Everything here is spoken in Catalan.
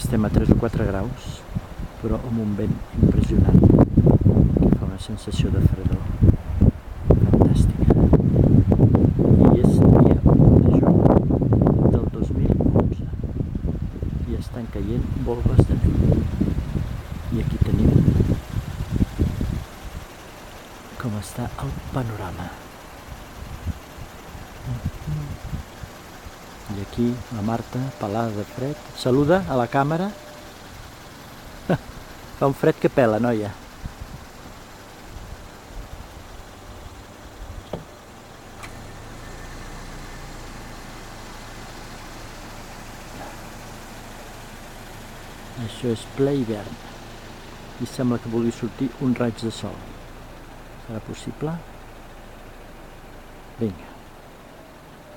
Estem a 3 o 4 graus, però amb un vent impressionant que fa una sensació de fredor fantàstica. I és dia 1 de juny del 2011 i estan caient volves de neu. I aquí tenim com està el panorama. I aquí la Marta, pelada de fred, saluda a la càmera. Fa un fred que pela, noia. Això és ple hivern i sembla que vulgui sortir un raig de sol. Serà possible? Vinga.